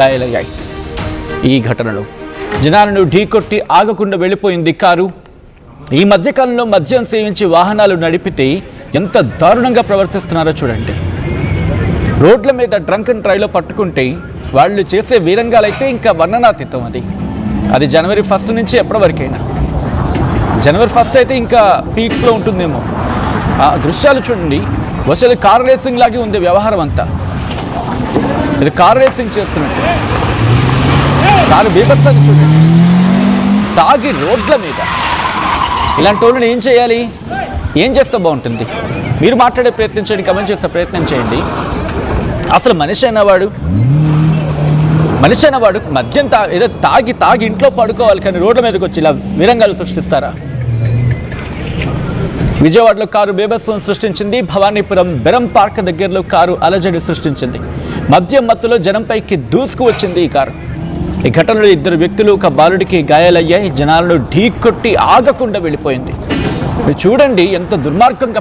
గాయాలయ్యాయి. ఈ ఘటనలో జనాలను ఢీకొట్టి ఆగకుండా వెళ్ళిపోయింది కారు. ఈ మధ్యకాలంలో మద్యం సేవించి వాహనాలు నడిపితే ఎంత దారుణంగా ప్రవర్తిస్తున్నారో చూడండి. రోడ్ల మీద డ్రంక్ అండ్ డ్రైవ్లో పట్టుకుంటే వాళ్ళు చేసే వీరంగాలైతే ఇంకా వర్ణనాతీతం. అది జనవరి 1 నుంచి ఎప్పటి వరకైనా. జనవరి 1 అయితే ఇంకా పీక్స్లో ఉంటుందేమో. ఆ దృశ్యాలు చూడండి, అసలు కార్ రేసింగ్ లాగే ఉంది వ్యవహారం అంతా. ఇది కార్ రేసింగ్ చేస్తున్నట్టు. కారు బీభత్సాన్ని చూడండి, తాగి రోడ్ల మీద. ఇలాంటి వాళ్ళని ఏం చేయాలి, ఏం చేస్తే బాగుంటుంది? మీరు మాట్లాడే ప్రయత్నం చేయండి, కమెంట్ చేసే ప్రయత్నం చేయండి. అసలు మనిషి అయినవాడు మద్యం ఏదో తాగి ఇంట్లో పడుకోవాలి, కానీ రోడ్ల మీదకి వచ్చి ఇలా విరంగాలు సృష్టిస్తారా? విజయవాడలో కారు బీభత్సం సృష్టించింది. భవానీపురం బెరం పార్క్ దగ్గరలో కారు అలజడి సృష్టించింది. మద్యం మత్తులో జనంపైకి దూసుకు వచ్చింది ఈ కారు. ఈ ఘటనలో 2 వ్యక్తులు, ఒక బాలుడికి గాయాలయ్యాయి. జనాలను ఢీకొట్టి ఆగకుండా వెళ్ళిపోయింది. చూడండి ఎంత దుర్మార్గంగా